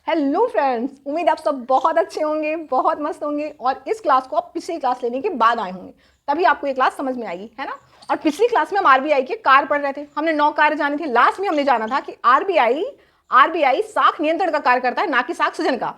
Hello friends, उम्मीद आप सब बहुत अच्छे होंगे, बहुत मस्त होंगे और इस क्लास को आप पिछली क्लास लेने के बाद आए होंगे, तभी आपको ये क्लास समझ में आएगी, है ना। और पिछली क्लास में हम आरबीआई के कार्य पढ़ रहे थे। हमने 9 कार्य जाने थे। लास्ट में हमने जाना था कि आरबीआई आरबीआई साख नियंत्रण का कार्य करता है, ना कि साख सृजन का।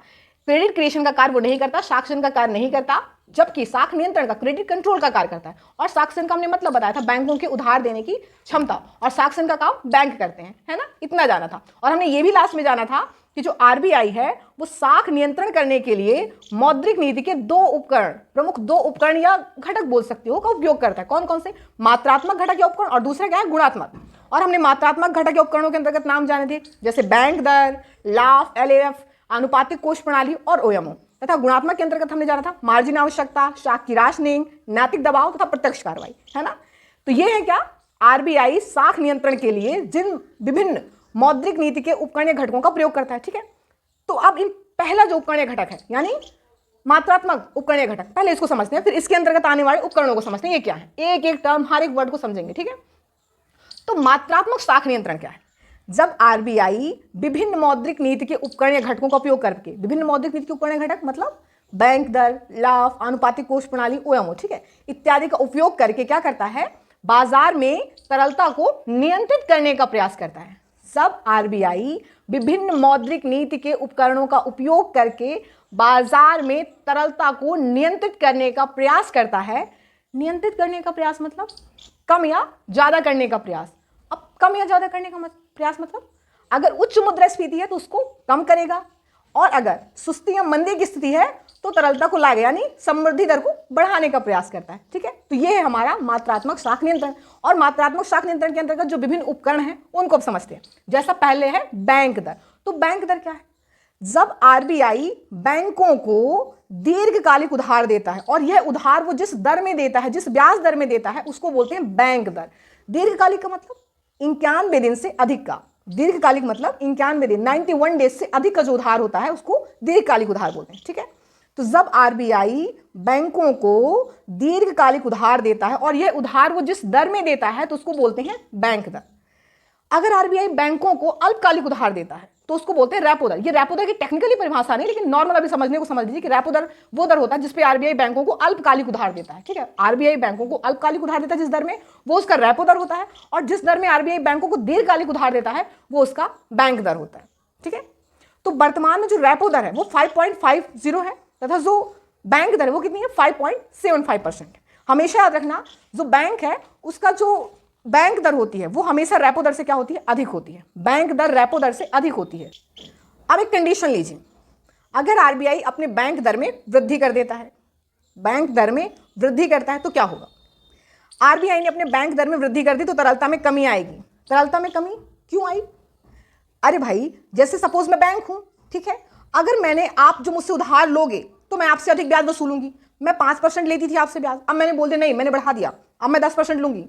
क्रेडिट क्रिएशन का कार्य वो नहीं करता, साख सृजन का कार्य नहीं करता, जबकि साख नियंत्रण का, क्रेडिट कंट्रोल का कार्य करता है। और साख सृजन का हमने मतलब बताया था, बैंकों के उधार देने की क्षमता, और साख सृजन का काम बैंक करते हैं, है ना। इतना जाना था। और हमने ये भी लास्ट में जाना था कि जो आरबीआई है वो साख नियंत्रण करने के लिए मौद्रिक नीति के दो उपकरण, प्रमुख दो उपकरण या घटक बोल सकते हो, का उपयोग करता है। कौन कौन से? मात्रात्मक घटक या उपकरण, और दूसरा क्या है? गुणात्मक। और हमने मात्रात्मक घटक या उपकरणों के अंतर्गत नाम जाने थे, जैसे बैंक दर, लाफ, एलएएफ, आनुपातिक कोष प्रणाली और ओएमओ। तथा गुणात्मक के अंतर्गत हमने जाना था मार्जिन आवश्यकता, शाख की राशनिंग, नैतिक दबाव तथा प्रत्यक्ष कार्रवाई, है ना। तो ये है क्या? आरबीआई साख नियंत्रण के लिए जिन विभिन्न मौद्रिक नीति के उपकरण या घटकों का प्रयोग करता है, ठीक है। तो अब इन पहला जो उपकरण या घटक है, यानी मात्रात्मक उपकरण या घटक, पहले इसको समझते हैं, फिर इसके अंतर्गत आने वाले उपकरणों को समझते हैं ये क्या है। एक एक टर्म, हर एक वर्ड को समझेंगे, ठीक है। तो मात्रात्मक साख नियंत्रण क्या है? जब आरबीआई विभिन्न मौद्रिक नीति के उपकरण या घटकों का उपयोग करके, विभिन्न मौद्रिक नीति के उपकरण या घटक मतलब बैंक दर, लाभ, आनुपातिक कोष प्रणाली, ओएमओ, ठीक है, इत्यादि का उपयोग करके क्या करता है? बाजार में तरलता को नियंत्रित करने का प्रयास करता है। जब आरबीआई विभिन्न मौद्रिक नीति के उपकरणों का उपयोग करके बाजार में तरलता को नियंत्रित करने का प्रयास करता है। नियंत्रित करने का प्रयास मतलब कम या ज्यादा करने का प्रयास। अब कम या ज्यादा करने का प्रयास मतलब अगर उच्च मुद्रास्फीति है तो उसको कम करेगा, और अगर सुस्ती या मंदी की स्थिति है तो तरलता को लागे, यानी समृद्धि दर को बढ़ाने का प्रयास करता है, ठीक है। तो ये है हमारा मात्रात्मक साख नियंत्रण। और मात्रात्मक साख नियंत्रण के अंतर्गत जो विभिन्न उपकरण हैं उनको अब समझते हैं। जैसा पहले है बैंक दर। तो बैंक दर क्या है? जब आरबीआई बैंकों को दीर्घकालिक उधार देता है, और यह उधार वो जिस दर में देता है, जिस ब्याज दर में देता है, उसको बोलते हैं बैंक दर। दीर्घकालिक का मतलब 91 दिन से अधिक का। दीर्घकालिक मतलब 91 दिन, 91 डेज से अधिक का जो उधार होता है उसको दीर्घकालिक उधार बोलते हैं, ठीक है। तो जब आरबीआई बैंकों को दीर्घकालिक उधार देता है और यह उधार वो जिस दर में देता है तो उसको बोलते हैं बैंक दर। अगर आरबीआई बैंकों को अल्पकालिक उधार देता है तो उसको बोलते हैं रेपो दर। ये रेपो दर की टेक्निकली परिभाषा नहीं, लेकिन नॉर्मल अभी समझने को समझ लीजिए कि रेपो दर वो दर होता है जिस पे आरबीआई बैंकों को अल्पकालिक उधार देता है, ठीक है। आरबीआई बैंकों को अल्पकालिक उधार देता है जिस दर में, वो उसका रेपो दर होता है, और जिस दर में आरबीआई बैंकों को दीर्घकालिक उधार देता है वो उसका बैंक दर होता है, ठीक है। तो वर्तमान में जो रेपो दर है वो 5.50 है, तथा जो बैंक दर है वो कितनी है? 5.75%। हमेशा याद रखना, जो बैंक है उसका जो बैंक दर होती है वो हमेशा रेपो दर से क्या होती है? अधिक होती है। बैंक दर रेपो दर से अधिक होती है। अब एक कंडीशन लीजिए, अगर आरबीआई अपने बैंक दर में वृद्धि कर देता है, बैंक दर में वृद्धि करता है तो क्या होगा? आरबीआई ने अपने बैंक दर में वृद्धि कर दी तो तरलता में कमी आएगी। तरलता में कमी क्यों आई? अरे भाई, जैसे सपोज मैं बैंक हूं, ठीक है, अगर आप जो मुझसे उधार लोगे तो मैं आपसे अधिक ब्याज वसूलूंगी। मैं 5% लेती थी आपसे ब्याज, अब मैंने बोल दिया नहीं, मैंने बढ़ा दिया, अब मैं 10% लूंगी,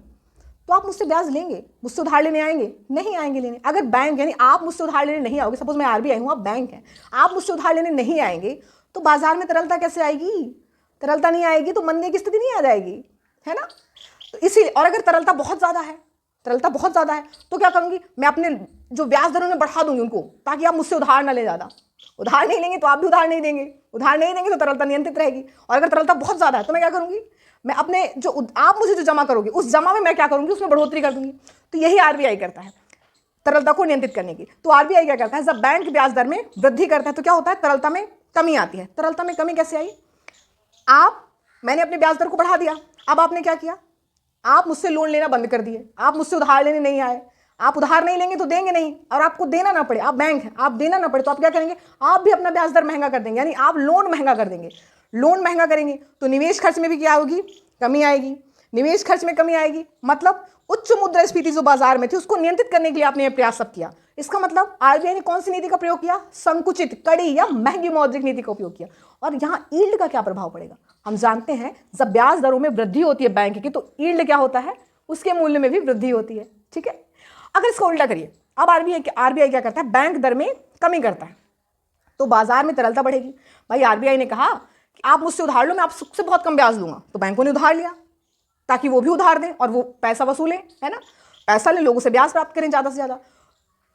तो आप मुझसे ब्याज लेंगे? मुझसे उधार लेने आएंगे? नहीं आएंगे लेने। अगर बैंक, यानी आप मुझसे उधार लेने नहीं आओगे, सपोज मैं आरबीआई हूं, आप बैंक हैं, आप मुझसे उधार लेने नहीं आएंगे तो बाजार में तरलता कैसे आएगी? तरलता नहीं आएगी तो मंदी की स्थिति नहीं आ जाएगी, है ना। तो इसीलिए, और अगर तरलता बहुत ज्यादा है, तरलता बहुत ज्यादा है तो क्या करूंगी? मैं अपने जो ब्याज दरों में बढ़ा दूंगी उनको, ताकि आप मुझसे उधार ना ले ज्यादा। उधार नहीं लेंगे तो आप भी उधार नहीं देंगे, उधार नहीं देंगे तो तरलता नियंत्रित रहेगी। और अगर तरलता बहुत ज्यादा है तो मैं क्या करूंगी? मैं अपने जो आप मुझे जो जमा करोगे उस जमा में मैं क्या करूंगी? उसमें बढ़ोतरी कर दूंगी। तो यही आरबीआई करता है तरलता को नियंत्रित करने की। तो आरबीआई क्या करता है? जब बैंक ब्याज दर में वृद्धि करता है तो क्या होता है? तरलता में कमी आती है। तरलता में कमी कैसे आई? मैंने अपने ब्याज दर को बढ़ा दिया, अब आपने क्या किया? आप मुझसे लोन लेना बंद कर दिए, आप मुझसे उधार लेने नहीं आए। आप उधार नहीं लेंगे तो देंगे नहीं, और आपको देना ना पड़े, आप बैंक हैं, आप देना ना पड़े तो आप क्या करेंगे? आप भी अपना ब्याज दर महंगा कर देंगे, यानी आप लोन महंगा कर देंगे। लोन महंगा करेंगे तो निवेश खर्च में भी क्या होगी? कमी आएगी। निवेश खर्च में कमी आएगी मतलब उच्च मुद्रास्फीति जो बाजार में थी उसको नियंत्रित करने के लिए आपने यह प्रयास सब किया। इसका मतलब आरबीआई ने कौन सी नीति का प्रयोग किया? संकुचित, कड़ी या महंगी मौद्रिक नीति का उपयोग किया। और यहाँ यील्ड का क्या प्रभाव पड़ेगा? हम जानते हैं जब ब्याज दरों में वृद्धि होती है बैंक की तो यील्ड क्या होता है? उसके मूल्य में भी वृद्धि होती है, ठीक है। अगर इसका उल्टा करिए, अब आरबीआई क्या करता है? बैंक दर में कमी करता है तो बाजार में तरलता बढ़ेगी। भाई, आरबीआई ने कहा कि आप मुझसे उधार लो, मैं आपसे बहुत कम ब्याज दूंगा, तो बैंकों ने उधार लिया ताकि वो भी उधार दें और वो पैसा वसूलें, है ना। पैसा ले, लोगों से ब्याज प्राप्त करें ज़्यादा से ज़्यादा।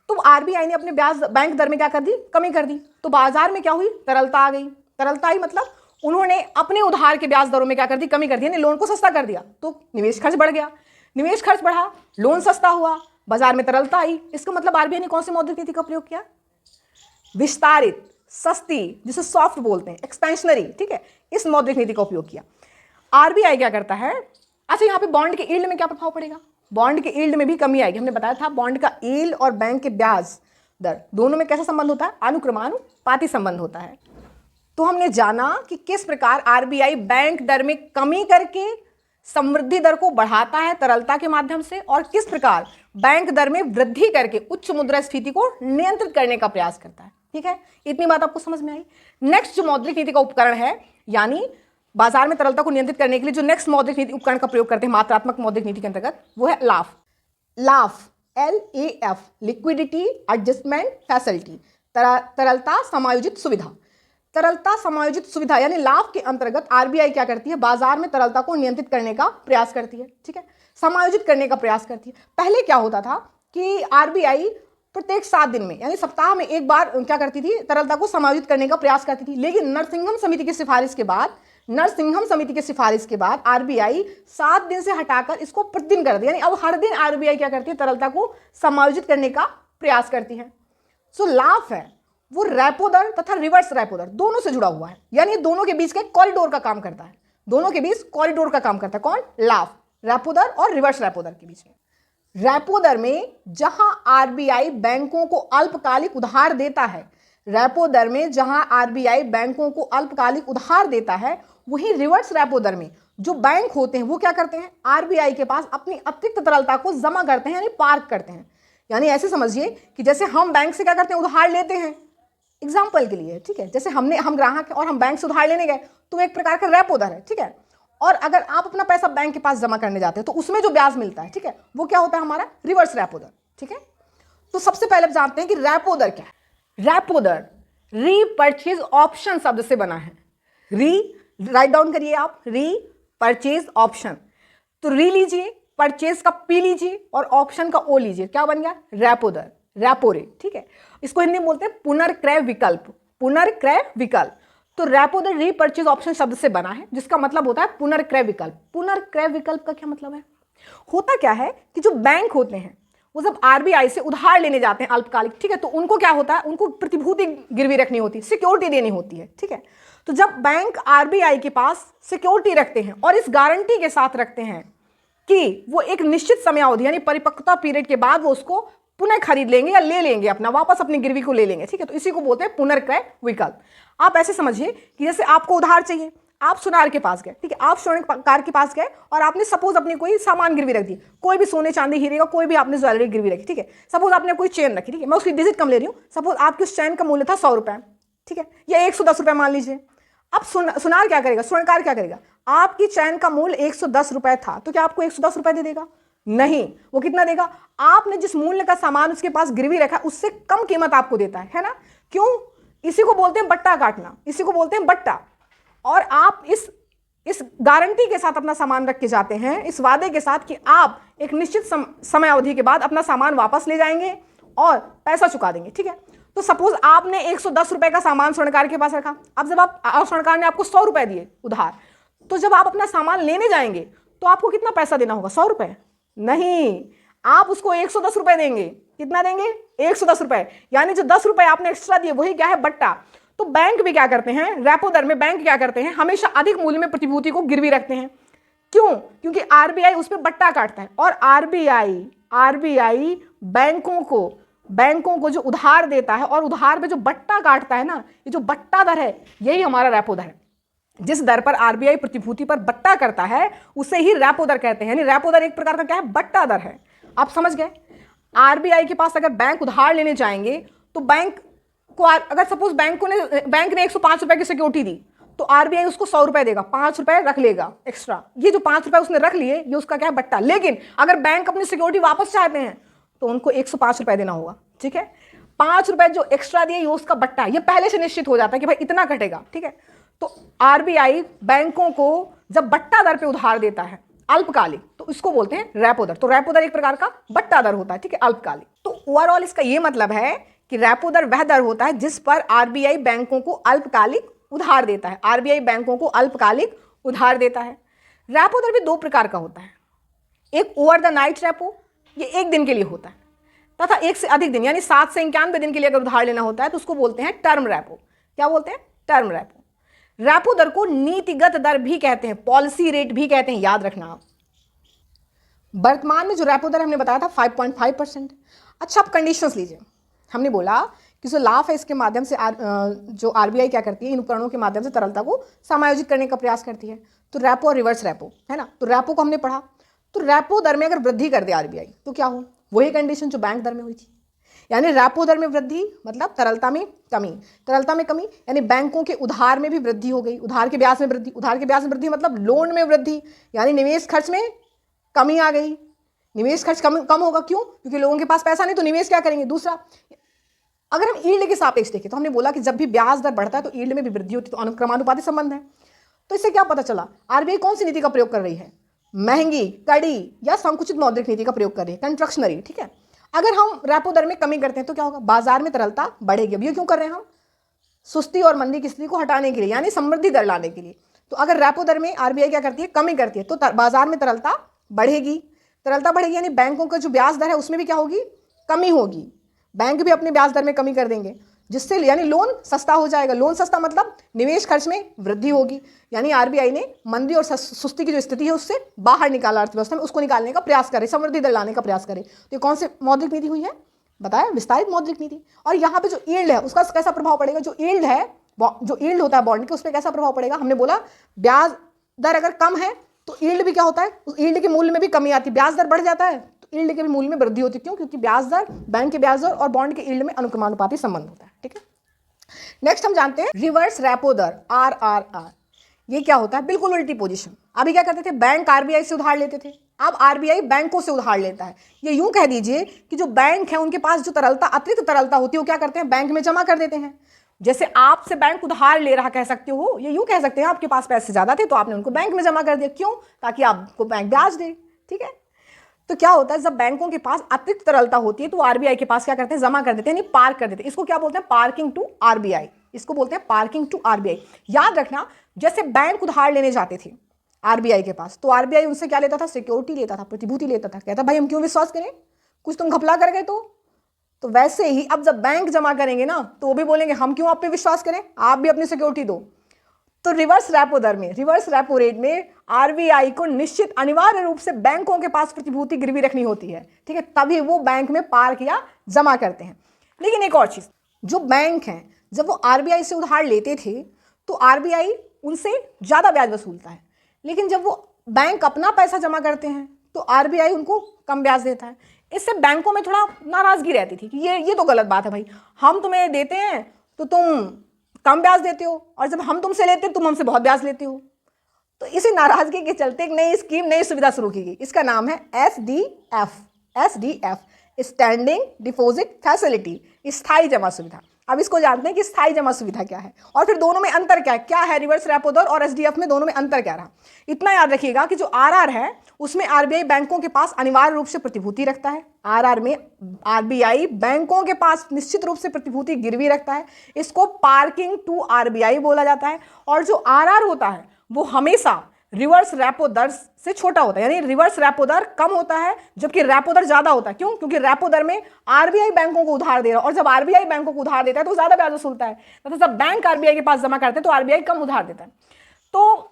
तो आरबीआई ने अपने ब्याज बैंक दर में क्या कर दी, कमी कर दी। तो बाजार में क्या हुई, तरलता आ गई। तरलता आई मतलब उन्होंने अपने उधार के ब्याज दरों में क्या कर दी, कमी कर दी, यानी लोन को सस्ता कर दिया। तो निवेश खर्च बढ़ गया, निवेश खर्च बढ़ा, लोन सस्ता हुआ, बाजार में तरलता आई। इसका मतलब आरबीआई ने कौन सी मौद्रिक नीति का प्रयोग किया, विस्तारित, सस्ती, जिसे सॉफ्ट बोलते हैं, एक्सपेंशनरी, ठीक है, इस मौद्रिक नीति का उपयोग किया। आरबीआई क्या करता है, अच्छा यहाँ पे बॉन्ड के यील्ड में क्या प्रभाव पड़ेगा, बॉन्ड के यील्ड में भी कमी आएगी। हमने बताया था बॉन्ड का यील्ड और बैंक के ब्याज दर दोनों में कैसा संबंध होता है, अनुक्रमानुपाती संबंध होता है। तो हमने जाना कि किस प्रकार आरबीआई बैंक दर में कमी करके समृद्धि दर को बढ़ाता है तरलता के माध्यम से, और किस प्रकार बैंक दर में वृद्धि करके उच्च मुद्रास्फीति को नियंत्रित करने का प्रयास करता है। ठीक है, इतनी बात आपको समझ में आई। नेक्स्ट जो मौद्रिक नीति का उपकरण है, यानी बाजार में तरलता को नियंत्रित करने के लिए जो नेक्स्ट मौद्रिक नीति उपकरण का प्रयोग करते हैं मात्रात्मक मौद्रिक नीति के अंतर्गत, वो है laugh. Laugh, LAF, liquidity adjustment facility, तरलता समायोजित सुविधा। तरलता समायोजित सुविधा यानी लाभ के अंतर्गत आरबीआई क्या करती है, बाजार में तरलता को नियंत्रित करने का प्रयास करती है। ठीक है, समायोजित करने का प्रयास करती है। पहले क्या होता था कि आरबीआई प्रत्येक 7 दिन में यानी सप्ताह में एक बार क्या करती थी, तरलता को समायोजित करने का प्रयास करती थी। लेकिन नरसिंघम समिति की सिफारिश के बाद आरबीआई 7 दिन से हटाकर इसको प्रतिदिन कर दिया, यानी अब हर दिन आरबीआई क्या करती है, तरलता को समायोजित करने का प्रयास करती है। सो लाभ है वो रेपो दर तथा रिवर्स रेपो दर दोनों से जुड़ा हुआ है, यानी दोनों के बीच का कॉरिडोर का काम करता है। दोनों के बीच कॉरिडोर का काम करता है कौन, लाभ, रेपो दर और रिवर्स रेपो दर के बीच में। रेपो दर में जहां आरबीआई बैंकों को अल्पकालिक उधार देता है, रेपो दर में जहां आरबीआई बैंकों को अल्पकालिक उधार देता है, वहीं रिवर्स रेपो दर में जो बैंक होते हैं वो क्या करते हैं, आरबीआई के पास अपनी अतिरिक्त तरलता को जमा करते हैं, यानी पार्क करते हैं। यानी ऐसे समझिए कि जैसे हम बैंक से क्या करते हैं, उधार लेते हैं, एग्जाम्पल के लिए, ठीक है, जैसे हम ग्राहक हैं और हम बैंक से उधार लेने गए तो एक प्रकार का रेपो दर है। ठीक है, और अगर आप अपना पैसा बैंक के पास जमा करने जाते हैं तो उसमें जो ब्याज मिलता है, ठीक है, वो क्या होता है, हमारा रिवर्स रेपो दर। ठीक है, तो सबसे पहले जानते हैं कि रेपो दर क्या है। रेपो दर रीपर्चेज ऑप्शन शब्द से बना है। राइट डाउन करिए आप, रीपर्चेज ऑप्शन। तो री लीजिए, परचेज का पी लीजिए और ऑप्शन का ओ लीजिए, क्या बन गया, रेपो दर, रेपो रेट। ठीक है, इसको हिंदी में बोलते हैं पुनर्क्रय विकल्प, पुनर्क्रय विकल्प। तो रेपो दर रीपर्चेज ऑप्शन शब्द से बना है, जिसका मतलब होता है पुनर्क्रय विकल्प। पुनर्क्रय विकल्प का क्या मतलब है, होता क्या है कि जो बैंक होते हैं वो जब आरबीआई से उधार लेने जाते हैं अल्पकालिक, ठीक है, तो उनको क्या होता है, उनको प्रतिभूति गिरवी रखनी होती है, सिक्योरिटी देनी होती है। ठीक है, तो जब बैंक आरबीआई के पास सिक्योरिटी रखते हैं और इस गारंटी के साथ रखते हैं कि वो एक निश्चित समयावधि यानी परिपक्वता पीरियड के बाद वो उसको पुनः खरीद लेंगे या ले लेंगे, अपना वापस अपनी गिरवी को ले लेंगे। ठीक है, तो इसी को बोलते हैं पुनर्क्रय विकल्प। आप ऐसे समझिए कि जैसे आपको उधार चाहिए, आप सुनार के पास गए, ठीक है, आप स्वर्णकार के पास गए और आपने सपोज अपनी कोई सामान गिरवी रख दी, कोई भी सोने चांदी हीरे का कोई भी आपने ज्वेलरी गिरवी रखी। ठीक है, सपोज आपने कोई चेन रखी, ठीक है, मैं उसकी डिजिट कम ले रही हूँ, सपोज आपकी उस चेन का मूल्य था 100 रुपये, ठीक है, या 110 रुपये मान लीजिए। अब सुनार क्या करेगा, स्वर्णकार क्या करेगा, आपकी चैन का मूल्य 110 रुपये था, तो क्या आपको 110 रुपये दे देगा, नहीं, वो कितना देगा, आपने जिस मूल्य का सामान उसके पास गिरवी रखा उससे कम कीमत आपको देता है ना। क्यों, इसी को बोलते हैं बट्टा काटना, इसी को बोलते हैं बट्टा। और आप इस गारंटी के साथ अपना सामान रख के जाते हैं, इस वादे के साथ कि आप एक निश्चित समय अवधि के बाद अपना सामान वापस ले जाएंगे और पैसा चुका देंगे। ठीक है, तो सपोज आपने 110 रुपए का सामान स्वर्णकार के पास रखा, अब जब आप स्वर्णकार ने आपको 100 रुपए दिए उधार, तो जब आप अपना सामान लेने जाएंगे तो आपको कितना पैसा देना होगा, 100 रुपए नहीं, आप उसको 110 रुपए देंगे। कितना देंगे, 110 रुपए, यानी जो 10 रुपए आपने एक्स्ट्रा दिए वही क्या है, बट्टा। तो बैंक भी क्या करते हैं, रेपो दर में बैंक क्या करते हैं, हमेशा अधिक मूल्य में प्रतिभूति को गिरवी रखते हैं। क्यों, क्योंकि आरबीआई उस पर बट्टा काटता है, और आरबीआई बैंकों को जो उधार देता है और उधार पे जो बट्टा काटता है ना, ये जो बट्टा दर है यही हमारा रेपो दर है। जिस दर पर आरबीआई प्रतिभूति पर बट्टा करता है उसे ही रेपो दर कहते हैं, यानी रेपो दर एक प्रकार का क्या है, बट्टा दर है। आप समझ गए, आरबीआई के पास अगर बैंक उधार लेने जाएंगे तो बैंक को अगर सपोज बैंक ने 105 रुपए की सिक्योरिटी दी तो आरबीआई उसको 100 रुपए देगा, 5 रुपए रख लेगा एक्स्ट्रा। ये जो 5 रुपए उसने रख लिए ये उसका क्या है, बट्टा। लेकिन अगर बैंक अपनी सिक्योरिटी वापस चाहते हैं तो उनको 105 रुपए देना होगा। ठीक है, 5 रुपए जो एक्स्ट्रा दिए ये उसका बट्टा, ये पहले से निश्चित हो जाता है कि भाई इतना कटेगा। ठीक है, तो आरबीआई बैंकों को जब बट्टा दर पे उधार देता है अल्पकालिक, तो इसको बोलते हैं रेपो दर। तो रेपो दर एक प्रकार का बट्टा दर होता है, ठीक है, अल्पकालिक। तो ओवरऑल इसका ये मतलब है कि रेपो दर वह दर होता है जिस पर आरबीआई बैंकों को अल्पकालिक उधार देता है। आरबीआई बैंकों को अल्पकालिक उधार देता है। रेपो दर भी दो प्रकार का होता है, एक ओवर द नाइट रेपो, ये एक दिन के लिए होता है, तथा एक से अधिक दिन यानी 7 से 91 दिन के लिए अगर उधार लेना होता है तो उसको बोलते हैं टर्म रेपो। क्या बोलते हैं? Term repo. रेपो दर को नीतिगत दर भी कहते हैं, पॉलिसी रेट भी कहते हैं, याद रखना आप। वर्तमान में जो रेपो दर हमने बताया था 5.5%। अच्छा, अब कंडीशंस लीजिए। हमने बोला कि जो लाभ है इसके माध्यम से जो आरबीआई क्या करती है, इन उपकरणों के माध्यम से तरलता को समायोजित करने का प्रयास करती है। तो रेपो और रिवर्स रेपो है ना। तो रेपो को हमने पढ़ा, तो रेपो दर में अगर वृद्धि कर दे आरबीआई तो क्या हो? वही कंडीशन जो बैंक दर में हुई थी, यानी रेपो दर में वृद्धि मतलब तरलता में कमी। तरलता में कमी यानी बैंकों के उधार में भी वृद्धि हो गई, उधार के ब्याज में वृद्धि। उधार के ब्याज में वृद्धि मतलब लोन में वृद्धि, यानी निवेश खर्च में कमी आ गई। निवेश खर्च कम होगा, क्यों? क्योंकि लोगों के पास पैसा नहीं तो निवेश क्या करेंगे। दूसरा, अगर हम यील्ड के सापेक्ष देखें तो हमने बोला कि जब भी ब्याज दर बढ़ता है तो यील्ड में भी वृद्धि होती है, तो अनुक्रमानुपाती संबंध है। तो इससे क्या पता चला? आरबीआई कौन सी नीति का प्रयोग कर रही है? महंगी, कड़ी या संकुचित मौद्रिक नीति का प्रयोग कर रही है, कंट्रक्शनरी, ठीक है। अगर हम रेपो दर में कमी करते हैं तो क्या होगा? बाजार में तरलता बढ़ेगी। अब ये क्यों कर रहे हैं हम? सुस्ती और मंदी की स्थिति को हटाने के लिए, यानी समृद्धि दर लाने के लिए। तो अगर रेपो दर में आरबीआई क्या करती है? कमी करती है, तो बाजार में तरलता बढ़ेगी। तरलता बढ़ेगी यानी बैंकों का जो ब्याज दर है उसमें भी क्या होगी? कमी होगी। बैंक भी अपने ब्याज दर में कमी कर देंगे, जिससे यानी लोन सस्ता हो जाएगा। लोन सस्ता मतलब निवेश खर्च में वृद्धि होगी। यानी आरबीआई ने मंदी और सुस्ती की जो स्थिति है उससे बाहर निकाला, अर्थव्यवस्था में उसको निकालने का प्रयास करे, समृद्धि दर लाने का प्रयास करे। तो ये कौन सी मौद्रिक नीति हुई है? बताया, विस्तारित मौद्रिक नीति। और यहाँ पे जो यील्ड है उसका कैसा प्रभाव पड़ेगा? जो यील्ड है, जो यील्ड होता है बॉन्ड के, उस पर कैसा प्रभाव पड़ेगा? हमने बोला ब्याज दर अगर कम है तो यील्ड भी क्या होता है? उस यील्ड के मूल्य में भी कमी आती है। ब्याज दर बढ़ जाता है तो यील्ड के भी मूल्य में वृद्धि होती है। क्यों? क्योंकि ब्याज दर, बैंक के ब्याज दर और बॉन्ड के यील्ड में अनुक्रमानुपाती संबंध होता है, ठीक है। नेक्स्ट हम जानते हैं रिवर्स रेपो दर, आरआरआर। ये क्या होता है? बिल्कुल उल्टी पोजीशन। अभी क्या करते थे? बैंक आरबीआई से उधार लेते थे, अब आरबीआई बैंकों से उधार लेता है। ये यूं कह दीजिए कि जो बैंक है उनके पास जो तरलता, अतिरिक्त तरलता होती है, वो क्या करते हैं? बैंक में जमा कर देते हैं। जैसे आपसे बैंक उधार ले रहा, कह सकते हो, ये यूं कह सकते हैं आपके पास पैसे ज्यादा थे तो आपने उनको बैंक में जमा कर दिया। क्यों? ताकि आपको बैंक ब्याज दे, ठीक है। तो क्या होता है? जब बैंकों के पास अतिरिक्त तरलता होती है तो आरबीआई के पास क्या करते हैं? जमा कर देते हैं, यानी पार्क कर देते हैं। इसको क्या बोलते हैं? Parking two RBI. इसको बोलते हैं पार्किंग टू आरबीआई। याद रखना, जैसे बैंक उधार लेने जाते थे आरबीआई के पास तो आरबीआई उनसे क्या लेता था? सिक्योरिटी लेता था, प्रतिभूति लेता था। कहता भाई हम क्यों विश्वास करें, कुछ तुम घपला कर गए तो वैसे ही अब जब बैंक जमा करेंगे ना तो वो भी बोलेंगे हम क्यों आप पे विश्वास करें, आप भी अपनी सिक्योरिटी दो। तो रिवर्स रेपो दर में, रिवर्स रेपो रेट में आरबीआई को निश्चित अनिवार्य रूप से बैंकों के पास प्रतिभूति गिरवी रखनी होती है, ठीक है, तभी वो बैंक में पार्क या जमा करते हैं। लेकिन एक और चीज, जो बैंक हैं जब वो आरबीआई से उधार लेते थे तो आरबीआई उनसे ज्यादा ब्याज वसूलता है, लेकिन जब वो बैंक अपना पैसा जमा करते हैं तो आरबीआई उनको कम ब्याज देता है। इससे बैंकों में थोड़ा नाराजगी रहती थी कि ये तो गलत बात है भाई, हम तुम्हें देते हैं तो तुम कम ब्याज देते हो और जब हम तुमसे लेते तुम हमसे बहुत ब्याज लेते हो। तो इसी नाराजगी के चलते एक नई स्कीम, नई सुविधा शुरू की गई। इसका नाम है एसडीएफ, स्टैंडिंग डिपॉजिट फैसिलिटी, स्थायी जमा सुविधा। अब इसको जानते हैं कि स्थायी जमा सुविधा क्या है और फिर दोनों में अंतर क्या है रिवर्स रेपो दर और एसडीएफ में दोनों में अंतर क्या रहा। इतना याद रखिएगा कि जो आरआर है उसमें आरबीआई बैंकों के पास अनिवार्य रूप से प्रतिभूति रखता है। आरआर में आरबीआई बैंकों के पास निश्चित रूप से प्रतिभूति गिरवी रखता है। इसको पार्किंग टू आरबीआई बोला जाता है। और जो आरआर होता है वो हमेशा रिवर्स रेपो दर से छोटा होता है, यानी रिवर्स रेपो दर कम होता है जबकि रेपो दर ज्यादा होता है। क्यों? क्योंकि रेपो दर में आरबीआई बैंकों को उधार दे रहा है और जब आरबीआई बैंकों को उधार देता है तो ज्यादा ब्याज वसूलता है, तो जब बैंक आरबीआई के पास जमा करते हैं तो आरबीआई कम उधार देता है। तो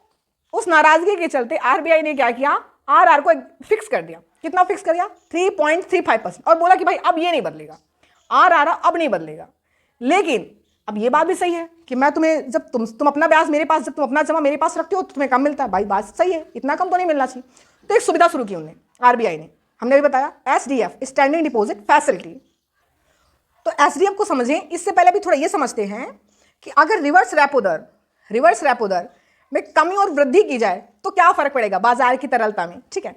उस नाराजगी के चलते आरबीआई ने क्या किया? आरआर को फिक्स कर दिया। कितना फिक्स कर दिया? 3.35% और बोला कि भाई अब ये नहीं बदलेगा, आरआर अब नहीं बदलेगा। लेकिन अब ये बात भी सही है कि मैं तुम्हें जब तुम अपना ब्याज मेरे पास, जब तुम अपना जमा मेरे पास रखते हो तो तुम्हें कम मिलता है। भाई बात सही है, इतना कम तो नहीं मिलना चाहिए। तो एक सुविधा शुरू की उन्होंने, आरबीआई ने, हमने भी बताया एसडीएफ, स्टैंडिंग डिपॉजिट फैसिलिटी। तो एसडीएफ को समझें, इससे पहले भी थोड़ा ये समझते हैं कि अगर रिवर्स रेपो दर में कमी और वृद्धि की जाए तो क्या फर्क पड़ेगा बाजार की तरलता में, ठीक है।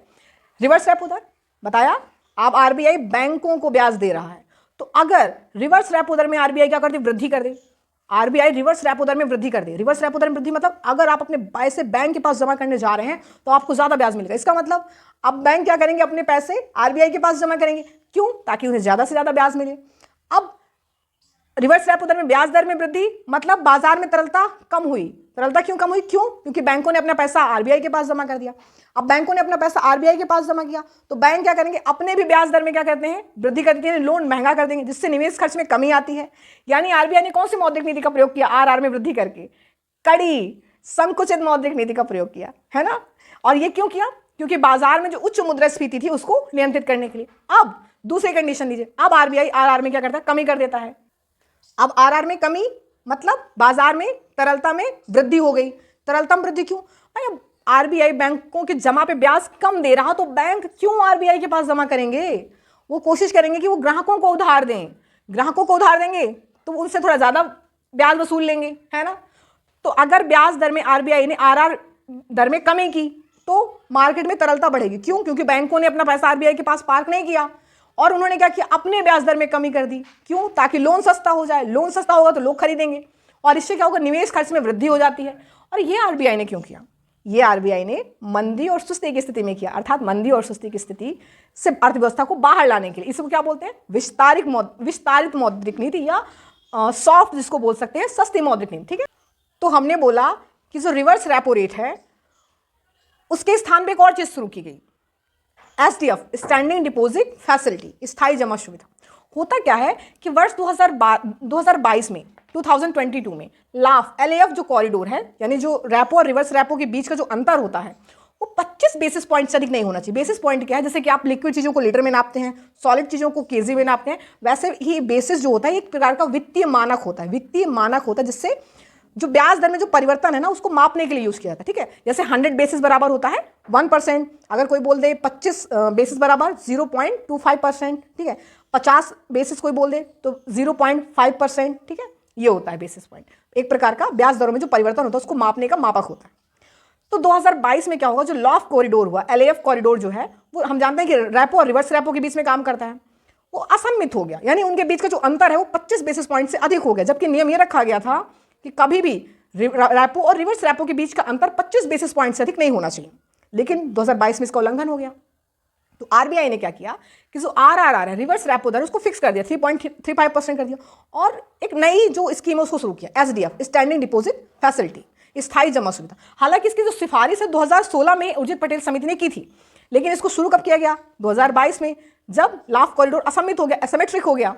रिवर्स रेपो दर बताया, अब आरबीआई बैंकों को ब्याज दे रहा है, तो अगर रिवर्स रेपो दर में आरबीआई क्या कर दे? वृद्धि कर दे, आरबीआई रिवर्स रेपो दर में वृद्धि कर दे। रिवर्स रेपो दर में वृद्धि मतलब अगर आप अपने पैसे बैंक के पास जमा करने जा रहे हैं तो आपको ज्यादा ब्याज मिलेगा। इसका मतलब अब बैंक क्या करेंगे, अपने पैसे आरबीआई के पास जमा करेंगे। क्यों? ताकि उन्हें ज्यादा से ज्यादा ब्याज मिले। अब रिवर्स रेपो दर में ब्याज दर में वृद्धि मतलब बाजार में तरलता कम हुई। तरलता क्यों कम हुई? क्यों? क्योंकि बैंकों ने अपना पैसा आरबीआई के पास जमा कर दिया। अब बैंकों ने अपना पैसा आरबीआई के पास जमा किया तो बैंक क्या करेंगे, अपने भी ब्याज दर में क्या करते हैं, वृद्धि करते हैं, लोन महंगा कर देंगे, जिससे निवेश खर्च में कमी आती है। यानी आरबीआई ने कौन सी मौद्रिक नीति का प्रयोग किया? आरआर में वृद्धि करके कड़ी संकुचित मौद्रिक नीति का प्रयोग किया, है ना। और ये क्यों किया? क्योंकि बाजार में जो उच्च मुद्रास्फीति थी उसको नियंत्रित करने के लिए। अब दूसरी कंडीशन लीजिए, अब आरबीआई आरआर में क्या करता है, कमी कर देता है। अब आरआर में कमी मतलब बाजार में तरलता में वृद्धि हो गई। तरलता में वृद्धि क्यों? भाई आरबीआई बैंकों के जमा पे ब्याज कम दे रहा तो बैंक क्यों आरबीआई के पास जमा करेंगे? वो कोशिश करेंगे कि वो ग्राहकों को उधार दें। ग्राहकों को उधार देंगे तो उनसे थोड़ा ज्यादा ब्याज वसूल लेंगे, है ना। तो अगर ब्याज दर में आरबीआई ने आरआर दर में कमी की तो मार्केट में तरलता बढ़ेगी। क्यों? क्योंकि बैंकों ने अपना पैसा आरबीआई के पास पार्क नहीं किया और उन्होंने क्या किया, अपने ब्याज दर में कमी कर दी। क्यों? ताकि लोन सस्ता हो जाए। लोन सस्ता होगा तो लोग खरीदेंगे और इससे क्या होगा, निवेश खर्च में वृद्धि हो जाती है। और ये आरबीआई ने क्यों किया? ये आरबीआई ने मंदी और सुस्ती की स्थिति में किया, अर्थात मंदी और सुस्ती की स्थिति से अर्थव्यवस्था को बाहर लाने के लिए। इसको क्या बोलते हैं, विस्तारित मौद्रिक नीति या सॉफ्ट, जिसको बोल सकते हैं सस्ती मौद्रिक नीति। ठीक है, तो हमने बोला कि जो रिवर्स रेपो रेट है उसके स्थान पे एक और चीज शुरू की गई, एसडीएफ, स्टैंडिंग डिपॉजिट फैसिलिटी, स्थायी जमा सुविधा। होता क्या है कि वर्ष 2022 में 2022 में लाफ एलएएफ जो कॉरिडोर है, यानी जो रेपो और रिवर्स रेपो के बीच का जो अंतर होता है वो 25 बेसिस पॉइंट से अधिक नहीं होना चाहिए। बेसिस पॉइंट क्या है? जैसे कि आप लिक्विड चीजों को लीटर में नापते हैं, सॉलिड चीजों को केजी में नापते हैं, वैसे ही बेसिस जो होता है एक प्रकार का वित्तीय मानक होता है। वित्तीय मानक होता है जिससे जो ब्याज दर में जो परिवर्तन है ना उसको मापने के लिए यूज किया जाता है। ठीक है, जैसे 100 बेसिस बराबर होता है 1%, अगर कोई बोल दे 25 बेसिस बराबर 0.25%, ठीक है, 50 बेसिस कोई बोल दे तो 0.5%, ठीक है, ये होता है बेसिस पॉइंट। एक प्रकार का ब्याज दरों में जो परिवर्तन होता है उसको मापने का मापक होता है। तो 2022 में क्या होगा, जो लॉफ कॉरिडोर हुआ, एलएएफ कॉरिडोर जो है वो हम जानते हैं कि रेपो और रिवर्स रेपो के बीच में काम करता है, वो असममित हो गया। यानी उनके बीच का जो अंतर है वो 25 बेसिस पॉइंट से अधिक हो गया। जबकि नियम ये रखा गया था कि कभी भी रेपो और रिवर्स रेपो के बीच का अंतर 25 बेसिस पॉइंट से अधिक नहीं होना चाहिए। लेकिन 2022 में इसका उल्लंघन हो गया। तो आरबीआई ने क्या किया कि जो आरआर है, रिवर्स रेपो दर, उसको फिक्स कर दिया, 3.35% कर दिया और एक नई जो स्कीम है उसको शुरू किया, एसडीएफ, स्टैंडिंग डिपॉजिट फैसिलिटी, स्थायी जमा सुविधा। हालांकि इसकी जो सिफारिश है 2016 में उर्जित पटेल समिति ने की थी, लेकिन इसको शुरू कब किया गया, 2022 में, जब लाफ कॉरिडोर असममित हो गया, एसिमेट्रिक हो गया।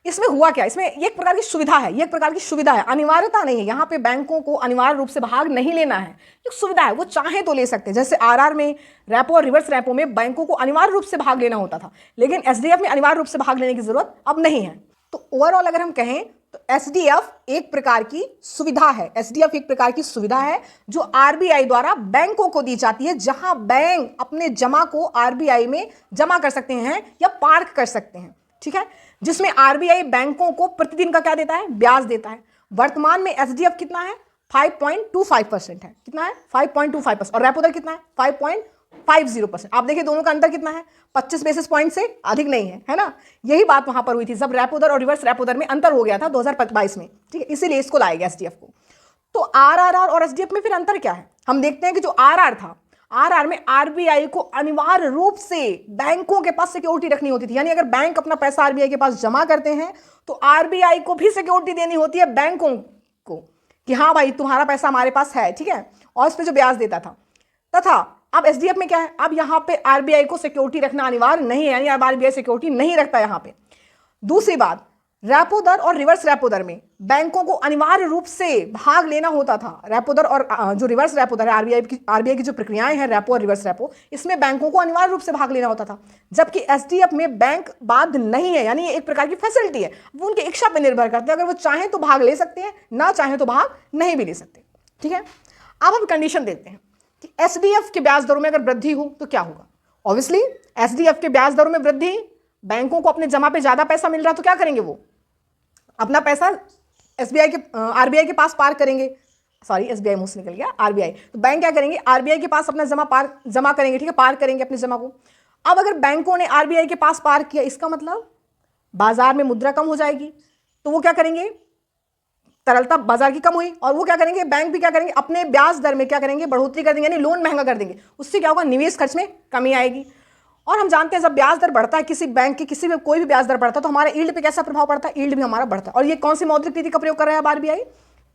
इसमें हुआ क्या, इसमें एक प्रकार की सुविधा है, ये एक प्रकार की सुविधा है, अनिवार्यता नहीं है। यहाँ पे बैंकों को अनिवार्य रूप से भाग नहीं लेना है, एक सुविधा है, वो चाहे तो ले सकते हैं। जैसे आरआर में, रेपो और रिवर्स रेपो में बैंकों को अनिवार्य रूप से भाग लेना होता था, लेकिन एसडीएफ में अनिवार्य रूप से भाग लेने की जरूरत अब नहीं है। तो ओवरऑल अगर हम कहें तो एसडीएफ एक प्रकार की सुविधा है। एसडीएफ एक प्रकार की सुविधा है जो आरबीआई द्वारा बैंकों को दी जाती है, जहां बैंक अपने जमा को आरबीआई में जमा कर सकते हैं या पार्क कर सकते हैं। ठीक है, जिसमें आरबीआई बैंकों को प्रतिदिन का क्या देता है, ब्याज देता है। वर्तमान में एसडीएफ कितना है, 5.25% है। कितना है, 5.25%। और रेपो दर कितना है, 5.50%। आप देखिए दोनों का अंतर कितना है, 25 बेसिस पॉइंट से अधिक नहीं है, है ना। यही बात वहां पर हुई थी जब रेपो दर और रिवर्स रेपो दर में अंतर हो गया था 2022 में। ठीक है, इसीलिए इसको लाया गया एसडीएफ को। तो आरआर और एसडीएफ में फिर अंतर क्या है, हम देखते हैं कि जो आरआर था, आरआर में आरबीआई को अनिवार्य रूप से बैंकों के पास सिक्योरिटी रखनी होती थी। यानी अगर बैंक अपना पैसा आरबीआई के पास जमा करते हैं तो आरबीआई को भी सिक्योरिटी देनी होती है बैंकों को कि हाँ भाई तुम्हारा पैसा हमारे पास है, ठीक है, और इस पर जो ब्याज देता था। तथा अब एसडीएफ में क्या है, अब यहां पे आरबीआई को सिक्योरिटी रखना अनिवार्य नहीं है, यानी अब आरबीआई सिक्योरिटी नहीं रखता यहां पे। दूसरी बात, रेपो दर और रिवर्स रेपो दर में बैंकों को अनिवार्य रूप से भाग लेना होता था। रेपो दर और जो रिवर्स रेपो दर है, आरबीआई की जो प्रक्रियाएं हैं रेपो और रिवर्स रेपो, इसमें बैंकों को अनिवार्य रूप से भाग लेना होता था। जबकि एसडीएफ में बैंक बाध्य नहीं है, यानी ये एक प्रकार की फैसिलिटी है, वो उनकी इच्छा पर निर्भर करते हैं। अगर वो चाहें तो भाग ले सकते हैं, ना चाहें तो भाग नहीं भी ले सकते। ठीक है, अब हम कंडीशन देखते हैं कि एसडीएफ के ब्याज दरों में अगर वृद्धि हो तो क्या होगा। ऑब्वियसली एसडीएफ के ब्याज दरों में वृद्धि, बैंकों को अपने जमा पे ज्यादा पैसा मिल रहा है तो क्या करेंगे, वो अपना पैसा एसबीआई के आरबीआई के पास पार्क करेंगे। सॉरी, एसबीआई मुंह से निकल गया, आरबीआई। तो बैंक क्या करेंगे, आरबीआई के पास अपना जमा करेंगे, ठीक है, पार्क करेंगे अपने जमा को। अब अगर बैंकों ने आरबीआई के पास पार्क किया, इसका मतलब बाजार में मुद्रा कम हो जाएगी, तो वो क्या करेंगे, तरलता बाजार की कम हुई और वो क्या करेंगे, बैंक भी क्या करेंगे, अपने ब्याज दर में क्या करेंगे, बढ़ोतरी कर देंगे, यानी लोन महंगा कर देंगे। उससे क्या होगा, निवेश खर्च में कमी आएगी। और हम जानते हैं जब ब्याज दर बढ़ता है किसी बैंक की, किसी भी कोई भी ब्याज दर बढ़ता है तो हमारे यील्ड पे कैसा प्रभाव पड़ता है, यील्ड भी हमारा बढ़ता है। और ये कौन सी मौद्रिक नीति का प्रयोग कर रहा है आरबीआई,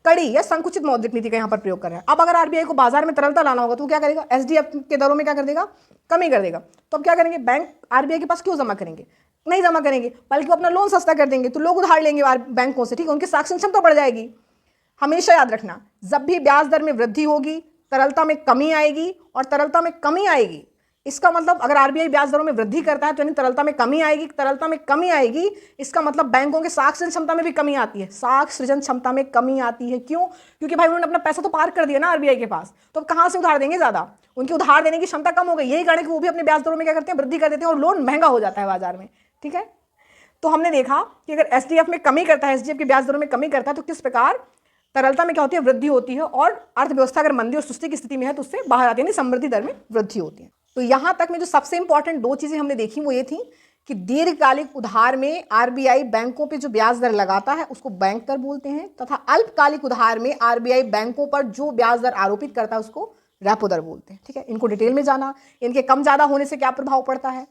कड़ी या संकुचित मौद्रिक नीति का यहाँ पर प्रयोग कर रहा है। अब अगर आरबीआई को बाजार में तरलता लाना होगा तो क्या करेगा, एसडीएफ के दरों में क्या कर देगा, कमी कर देगा। तो अब क्या करेंगे, बैंक आरबीआई के पास क्यों जमा करेंगे, नहीं जमा करेंगे, बल्कि वो अपना लोन सस्ता कर देंगे, तो लोग उधार लेंगे बैंकों से, ठीक है, उनकी साक्षी क्षमता बढ़ जाएगी। हमेशा याद रखना, जब भी ब्याज दर में वृद्धि होगी तरलता में कमी आएगी, और तरलता में कमी आएगी इसका मतलब अगर आरबीआई ब्याज दरों में वृद्धि करता है तो यानी तरलता में कमी आएगी, तरलता में कमी आएगी इसका मतलब बैंकों के साख सृजन क्षमता में भी कमी आती है, साख सृजन क्षमता में कमी आती है। क्यों, क्योंकि भाई उन्होंने अपना पैसा तो पार्क कर दिया ना आरबीआई के पास, तो अब कहां से उधार देंगे, ज्यादा उनकी उधार देने की क्षमता कम हो गई। यही कारण है कि वो भी अपने ब्याज दरों में क्या करते हैं, वृद्धि कर देते हैं और लोन महंगा हो जाता है बाजार में, ठीक है। तो हमने देखा कि अगर एसडीएफ में कमी करता है, एसडीएफ के ब्याज दरों में कमी करता है तो किस प्रकार तरलता में क्या होती है, वृद्धि होती है, और अर्थव्यवस्था अगर मंदी और सुस्ती की स्थिति में है तो उससे बाहर आती है, समृद्धि दर में वृद्धि होती है। तो यहां तक में जो सबसे इंपॉर्टेंट दो चीजें हमने देखी वो ये थी कि दीर्घकालिक उधार में आरबीआई बैंकों पे जो ब्याज दर लगाता है उसको बैंक दर बोलते हैं, तथा अल्पकालिक उधार में आरबीआई बैंकों पर जो ब्याज दर आरोपित करता है उसको रेपो दर बोलते हैं, ठीक है। इनको डिटेल में जाना, इनके कम ज्यादा होने से क्या प्रभाव पड़ता है।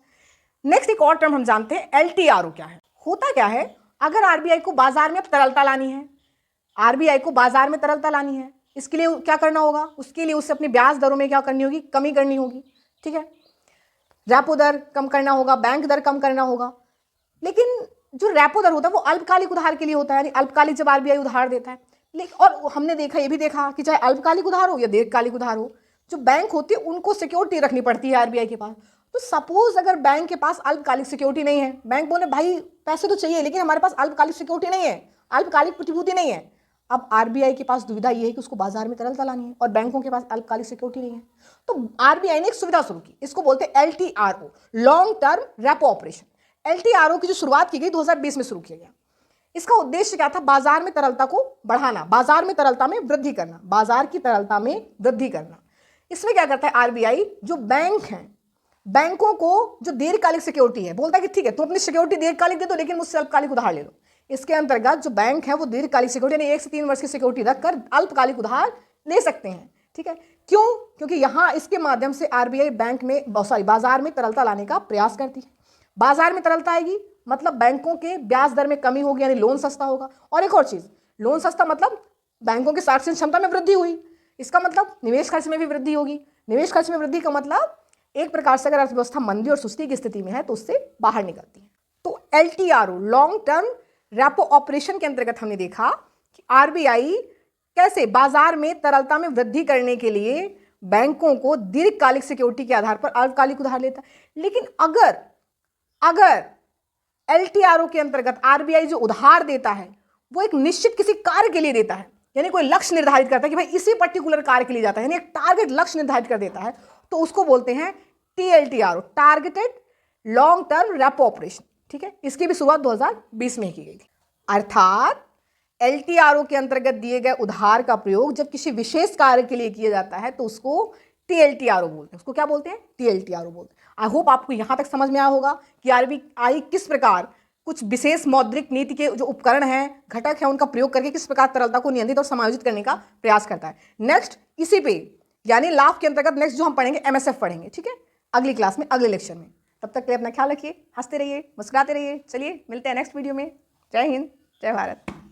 नेक्स्ट एक और टर्म हम जानते हैं, एलटीआरओ क्या है। होता क्या है, अगर आरबीआई को बाजार में तरलता लानी है, आरबीआई को बाजार में तरलता लानी है, इसके लिए क्या करना होगा, उसके लिए उसे अपनी ब्याज दरों में क्या करनी होगी, कमी करनी होगी, ठीक है। रेपो दर कम करना होगा, बैंक दर कम करना होगा। लेकिन जो रेपो दर होता है वो अल्पकालिक उधार के लिए होता है, यानी अल्पकालिक जब आरबीआई उधार देता है। लेकिन और हमने देखा, ये भी देखा कि चाहे अल्पकालिक उधार हो या दीर्घकालिक उधार हो, जो बैंक होती है उनको सिक्योरिटी रखनी पड़ती है आरबीआई के पास। तो सपोज अगर बैंक के पास अल्पकालिक सिक्योरिटी नहीं है, बैंक बोले भाई पैसे तो चाहिए लेकिन हमारे पास अल्पकालिक सिक्योरिटी नहीं है, अल्पकालिक प्रतिभूति नहीं है। अब आरबीआई के पास दुविधा ये है कि उसको बाजार में तरलता लानी है और बैंकों के पास अल्पकालिक सिक्योरिटी नहीं है। तो आरबीआई ने एक सुविधा शुरू की, इसको बोलते हैं एलटीआरओ, लॉन्ग टर्म रेपो ऑपरेशन। एलटीआरओ की जो शुरुआत की गई 2020 में शुरू किया गया। इसका उद्देश्य क्या था, बाजार में तरलता को बढ़ाना, बाजार में तरलता में वृद्धि करना, बाजार की तरलता में वृद्धि करना। इसमें क्या करता है आरबीआई, जो बैंक हैं बैंकों को जो दीर्घकालिक सिक्योरिटी है बोलता है कि ठीक है तुम अपनी सिक्योरिटी दीर्घकालिक दे दो लेकिन मुझसे अल्पकालिक उधार ले लो। इसके अंतर्गत जो बैंक है वो दीर्घकालिक सिक्योरिटी यानी 1 से 3 वर्ष की सिक्योरिटी रखकर अल्पकालिक उधार ले सकते हैं, ठीक है। क्यों, क्योंकि यहां इसके माध्यम से आरबीआई बैंक में बाजार में तरलता लाने का प्रयास करती है। बाजार में तरलता आएगी मतलब बैंकों के ब्याज दर में कमी होगी, यानी लोन सस्ता होगा। और एक और चीज, लोन सस्ता मतलब बैंकों की साख सृजन क्षमता में वृद्धि हुई, इसका मतलब निवेश खर्च में भी वृद्धि होगी। निवेश खर्च में वृद्धि का मतलब एक प्रकार से अगर अर्थव्यवस्था मंदी और सुस्ती की स्थिति में है तो उससे बाहर निकलती है। तो एलटीआरओ, लॉन्ग टर्म रेपो ऑपरेशन के अंतर्गत हमने देखा कि आरबीआई कैसे बाजार में तरलता में वृद्धि करने के लिए बैंकों को दीर्घकालिक सिक्योरिटी के आधार पर अल्पकालिक उधार लेता है। लेकिन अगर एलटीआरओ के अंतर्गत आरबीआई जो उधार देता है वो एक निश्चित किसी कार्य के लिए देता है, यानी कोई लक्ष्य निर्धारित करता है कि भाई इसी पर्टिकुलर कार्य के लिए जाता है, यानी एक टारगेट लक्ष्य निर्धारित कर देता है, तो उसको बोलते हैं TLTRO, targeted long term repo operation, ठीक है। इसकी भी शुरुआत 2020 में की गई थी। अर्थात एलटीआरओ के अंतर्गत दिए गए उधार का प्रयोग जब किसी विशेष कार्य के लिए किया जाता है तो उसको टीएलटीआरओ बोलते हैं। उसको क्या बोलते हैं, टीएलटीआरओ बोलते हैं। आई होप आपको यहां तक समझ में आया होगा कि आरबीआई किस प्रकार कुछ विशेष मौद्रिक नीति के जो उपकरण हैं, घटक हैं, उनका प्रयोग करके किस प्रकार तरलता को नियंत्रित और समायोजित करने का प्रयास करता है। नेक्स्ट इसी पे यानी लाभ के अंतर्गत नेक्स्ट जो हम पढ़ेंगे एमएसएफ पढ़ेंगे, ठीक है, अगली क्लास में, अगले लेक्चर में। तब तक के लिए अपना ख्याल रखिए, हंसते रहिए, मुस्कुराते रहिए। चलिए मिलते हैं नेक्स्ट वीडियो में। जय हिंद, जय भारत।